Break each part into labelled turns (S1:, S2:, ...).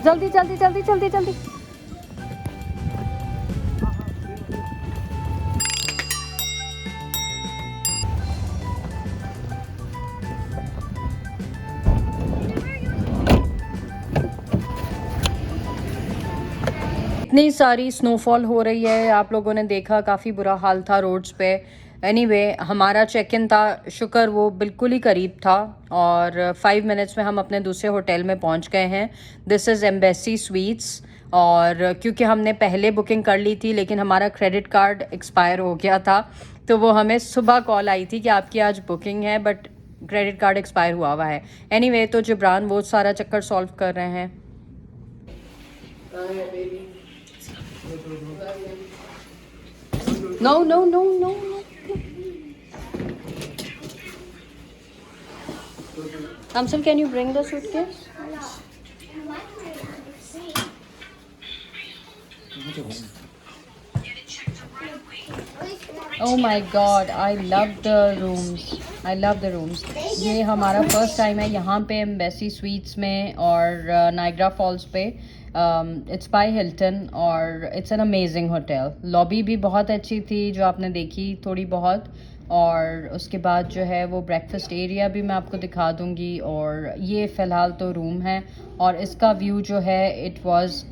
S1: जल्दी जल्दी जल्दी जल्दी जल्दी। इतनी सारी स्नोफॉल हो रही है, आप लोगों ने देखा काफ़ी बुरा हाल था रोड्स पे। एनीवे हमारा चेक इन था, शुक्र वो बिल्कुल ही करीब था और 5 मिनट्स में हम अपने दूसरे होटल में पहुंच गए हैं। This is embassy sweets. और क्योंकि हमने पहले बुकिंग कर ली थी लेकिन हमारा क्रेडिट कार्ड एक्सपायर हो गया था, तो वो हमें सुबह कॉल आई थी कि आपकी आज बुकिंग है बट क्रेडिट कार्ड एक्सपायर हुआ है। एनीवे तो जिब्रान वो सारा चक्कर सॉल्व कर रहे हैं। No, no, no, no, no. Amsal, can you bring the suitcase? Oh my God, I love the rooms. I love the rooms. ये हमारा फर्स्ट टाइम है यहाँ पे एम्बेसी स्वीट्स में और नाइग्रा फॉल्स पे। इट्स बाय हिल्टन और it's an amazing hotel. Lobby भी बहुत अच्छी थी जो आपने देखी थोड़ी बहुत, और उसके बाद जो है वो ब्रेकफास्ट एरिया भी मैं आपको दिखा दूँगी। और ये फ़िलहाल तो रूम है और इसका व्यू जो है it was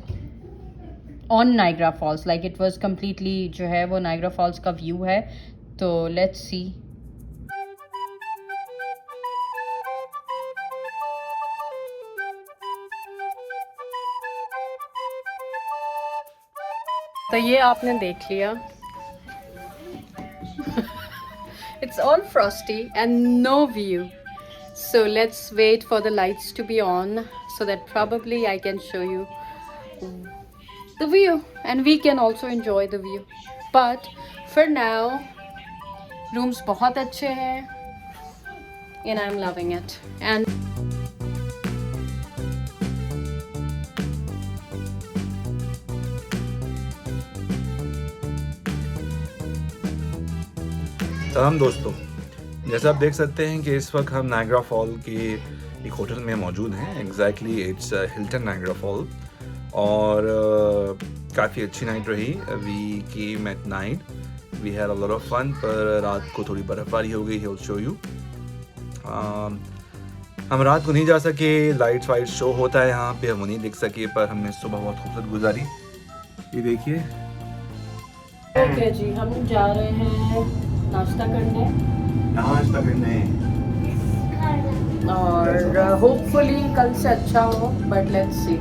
S1: on Niagara Falls, like it was completely जो है वो नाइग्रा फॉल्स का व्यू है। तो लेट्स सी। तो ये आपने देख लिया। It's all frosty and no view. So let's wait for the lights to be on so that probably I can show you the view and we can also enjoy the view. But for now, rooms बहुत अच्छे हैं and I'm loving it. And
S2: सलाम दोस्तों, जैसा आप देख सकते हैं कि इस वक्त हम नाइग्रा फॉल के एक होटल में मौजूद हैं। Exactly it's Hilton Niagara Fall और काफ़ी अच्छी नाइट रही। We came at night, we had a lot of fun, पर रात को थोड़ी बर्फ़बारी हो गई। Will show you. हम रात को नहीं जा सके, लाइट्स वाइट शो होता है यहाँ पे, हम वो नहीं देख सके, पर हमने सुबह बहुत खूबसूरत गुजारी। ये देखिए।
S1: ओके जी, हम जा रहे हैं नाश्ता करने और होपफुली कल से अच्छा हो, but let's see.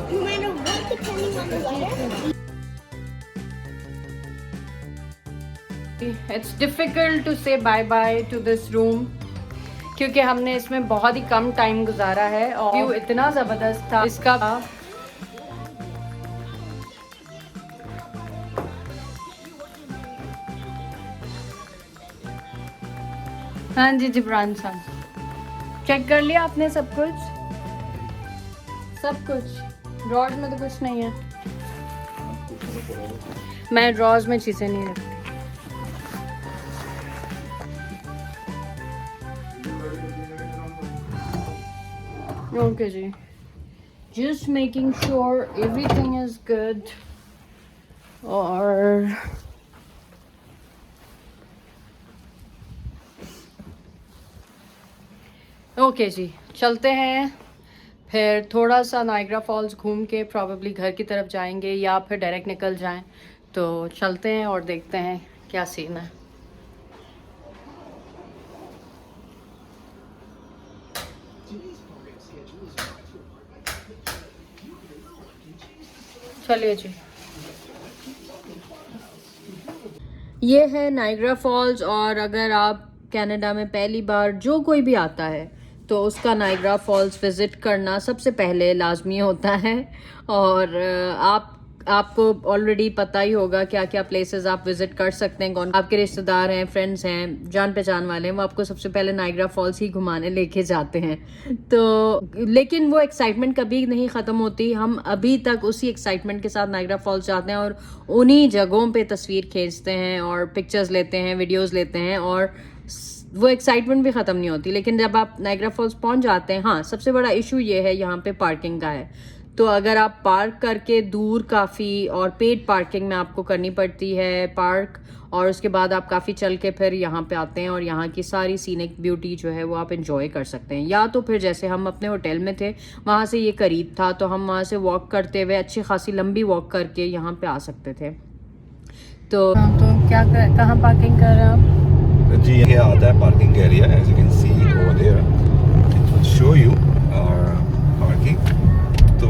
S3: No matter what, depending on the weather.
S1: It's difficult to say bye bye to this room क्योंकि हमने इसमें बहुत ही कम टाइम गुजारा है और व्यू इतना ज़बरदस्त था इसका। हाँ जी जिब्रान साहब, चेक कर लिया आपने सब कुछ? सब कुछ ड्रॉज में तो कुछ नहीं है। मैं ड्रॉज में चीज़ें नहीं रखती। ओके जी, just making sure everything is good. और ओके जी, चलते हैं फिर थोड़ा सा नाइग्रा फॉल्स घूम के प्रॉबेबली घर की तरफ जाएंगे या फिर डायरेक्ट निकल जाएं। तो चलते हैं और देखते हैं क्या सीन है। चलिए जी, ये है नाइग्रा फॉल्स। और अगर आप कनाडा में पहली बार जो कोई भी आता है तो उसका नाइग्रा फॉल्स विज़िट करना सबसे पहले लाजमी होता है। और आप आपको ऑलरेडी पता ही होगा क्या क्या प्लेसेस आप विजिट कर सकते हैं, कौन आपके रिश्तेदार हैं, फ्रेंड्स हैं, जान पहचान वाले हैं, वो आपको सबसे पहले नाइग्रा फॉल्स ही घुमाने लेके जाते हैं। तो लेकिन वो एक्साइटमेंट कभी नहीं ख़त्म होती। हम अभी तक उसी एक्साइटमेंट के साथ नाइग्रा फॉल्स जाते हैं और उन्हीं जगहों पे तस्वीर खींचते हैं और पिक्चर्स लेते हैं, वीडियोज़ लेते हैं, और वो एक्साइटमेंट भी ख़त्म नहीं होती। लेकिन जब आप नाइग्रा फॉल्स पहुंच जाते हैं, हाँ, सबसे बड़ा इशू ये है यहाँ पे पार्किंग का है। तो अगर आप पार्क करके दूर काफ़ी, और पेड पार्किंग में आपको करनी पड़ती है पार्क, और उसके बाद आप काफ़ी चल के फिर यहाँ पे आते हैं और यहाँ की सारी सीनिक ब्यूटी जो है वो आप इंजॉय कर सकते हैं। या तो फिर जैसे हम अपने होटल में थे, वहाँ से ये करीब था, तो हम वहाँ से वॉक करते हुए अच्छी खासी लंबी वॉक करके यहाँ पे आ सकते थे। तो क्या कहाँ पार्किंग कर रहे हैं आप?
S2: जी, ये आता है parking area, as you can see over there, it will show you parking. तो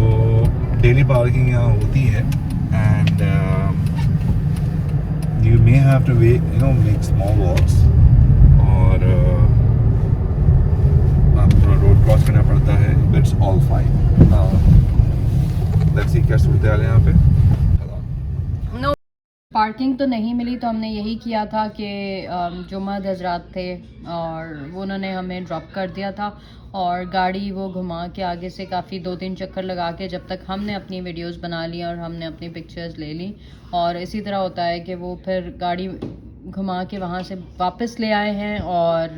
S2: डेली पार्किंग यहाँ होती है, and you may have to make small walks, और आपको थोड़ा रोड क्रॉस करना पड़ता है, it's all fine. Let's see क्या सूरत हाल है यहाँ पे।
S1: पार्किंग तो नहीं मिली, तो हमने यही किया था कि जो मर्द हजरात थे और वो उन्होंने हमें ड्रॉप कर दिया था, और गाड़ी वो घुमा के आगे से काफ़ी 2-3 चक्कर लगा के जब तक हमने अपनी वीडियोस बना ली और हमने अपनी पिक्चर्स ले ली। और इसी तरह होता है कि वो फिर गाड़ी घुमा के वहाँ से वापस ले आए हैं। और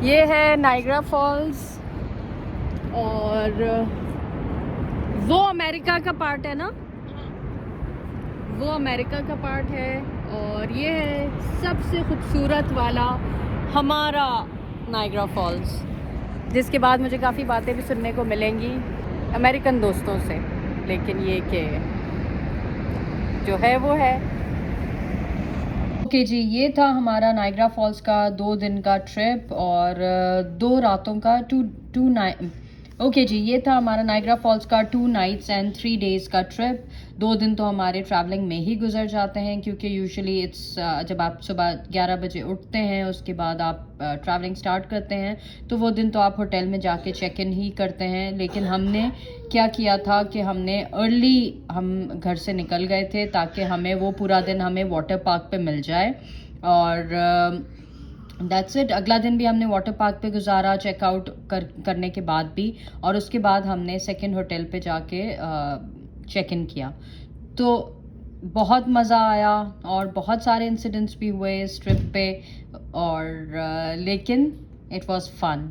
S1: ये है नाइग्रा फॉल्स, और वो अमेरिका का पार्ट है ना, वो अमेरिका का पार्ट है, और ये है सबसे खूबसूरत वाला हमारा नाइग्रा फॉल्स, जिसके बाद मुझे काफ़ी बातें भी सुनने को मिलेंगी अमेरिकन दोस्तों से, लेकिन ये कि जो है वो है। ओके जी, ये था हमारा नाइग्रा फॉल्स का 2 दिन का ट्रिप और 2 रातों का टू नाइट। ओके जी, ये था हमारा नाइग्रा फॉल्स का 2 नाइट्स एंड 3 डेज़ का ट्रिप। 2 दिन तो हमारे ट्रैवलिंग में ही गुजर जाते हैं, क्योंकि यूजुअली जब आप सुबह 11 बजे उठते हैं, उसके बाद आप ट्रैवलिंग स्टार्ट करते हैं, तो वो दिन तो आप होटल में जाके चेक इन ही करते हैं। लेकिन हमने क्या किया था कि हमने अर्ली हम घर से निकल गए थे, ताकि हमें वो पूरा दिन हमें वाटर पार्क पे मिल जाए, और दैट्स इट। अगला दिन भी हमने वाटर पार्क पे गुजारा चेकआउट करने के बाद भी, और उसके बाद हमने सेकंड होटल पे जाके चेक इन किया। तो बहुत मज़ा आया और बहुत सारे इंसिडेंट्स भी हुए इस ट्रिप पे, और लेकिन इट वाज फन,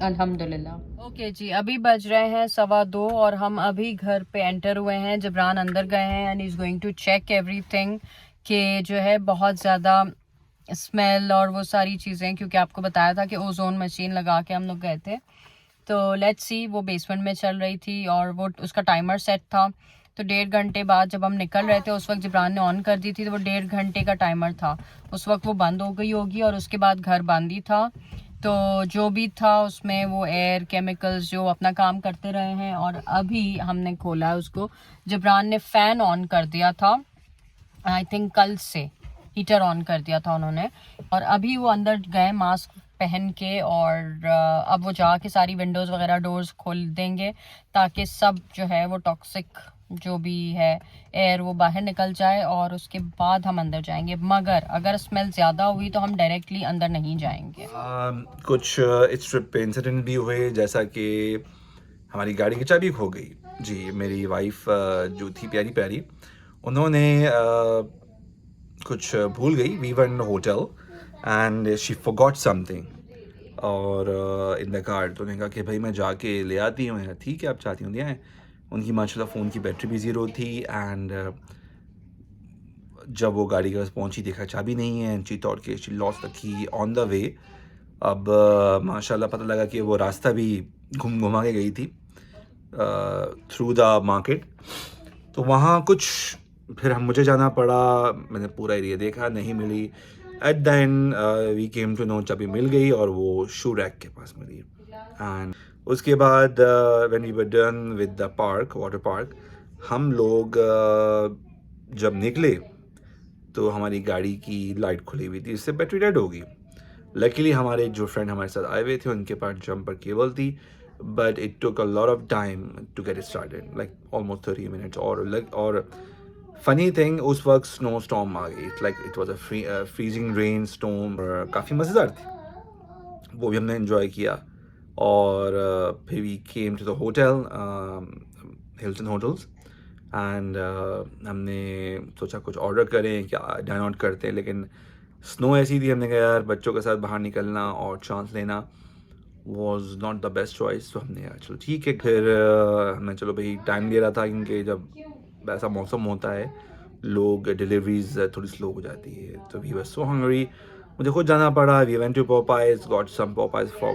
S1: अल्हम्दुलिल्लाह। ओके जी, अभी बज रहे हैं 2:15 और हम अभी घर पे एंटर हुए हैं। जबरान अंदर गए हैं and is going to check everything, कि जो है बहुत ज़्यादा स्मेल और वो सारी चीज़ें, क्योंकि आपको बताया था कि ओजोन मशीन लगा के हम लोग गए थे। तो लेट्स सी, वो बेसमेंट में चल रही थी और वो उसका टाइमर सेट था। तो 1.5 घंटे बाद जब हम निकल रहे थे, उस वक्त जबरान ने ऑन कर दी थी, तो वो 1.5 घंटे का टाइमर था, उस वक्त वो बंद हो गई होगी, और उसके बाद घर बंद ही था। तो जो भी था उसमें वो एयर केमिकल्स जो अपना काम करते रहे हैं, और अभी हमने खोला है उसको। जबरान ने फ़ैन ऑन कर दिया था, आई थिंक कल से हीटर ऑन कर दिया था उन्होंने, और अभी वो अंदर गए मास्क पहन के, और अब वो जाके सारी विंडोज़ वगैरह डोर्स खोल देंगे, ताकि सब जो है वो टॉक्सिक जो भी है एयर वो बाहर निकल जाए, और उसके बाद हम अंदर जाएंगे। मगर अगर स्मेल ज़्यादा हुई तो हम डायरेक्टली अंदर नहीं जाएंगे।
S2: कुछ इस ट्रिप पे इंसिडेंट भी हुए, जैसा कि हमारी गाड़ी की चाबी खो गई। जी, मेरी वाइफ जो थी प्यारी प्यारी, उन्होंने कुछ भूल गई। We were in hotel and she forgot something और इन द कार। तो उन्होंने कहा कि भाई मैं जाके ले आती हूँ। ठीक है, आप चाहती हूँ ले आएँ। उनकी माशाल्लाह फ़ोन की बैटरी भी ज़ीरो थी, एंड जब वो गाड़ी के पास पहुंची देखा चाबी नहीं है, शी थॉट कि she lost the key on the way. अब माशाल्लाह पता लगा कि वो रास्ता भी घुमा के गई थी थ्रू द मार्केट। तो वहाँ कुछ फिर मुझे जाना पड़ा, मैंने पूरा एरिया देखा, नहीं मिली। At the end we came to know चाबी मिल गई, और वो शू रैक के पास मिली। एंड उसके बाद when we were done with the park, water park, हम लोग जब निकले तो हमारी गाड़ी की लाइट खुली हुई थी, इससे बैटरी डेड हो गई। लकीली हमारे जो फ्रेंड हमारे साथ आए हुए थे, उनके पास जंपर केबल थी, but it took a lot of time to get it started, like almost 30 minutes. और funny thing, उस वक्त स्नो स्टॉर्म आ गई, like it was a freezing rain storm, और काफ़ी मज़ेदार थी, वो भी हमने enjoy किया. और फिर we came to the hotel, Hilton Hotels, and हमने सोचा कुछ ऑर्डर करें, क्या डाइन आउट करते हैं, लेकिन स्नो ऐसी थी, हमने कहा यार बच्चों के साथ बाहर निकलना और चांस लेना was not the best choice. तो हमने यार चलो ठीक है. फिर हमने चलो भाई टाइम ले रहा था, क्योंकि जब ऐसा मौसम होता है लोग डिलीवरीज थोड़ी स्लो हो जाती है. तो वी वर सो हंग्री, मुझे खुद जाना पड़ा. We went to Popeyes, got some Popeyes for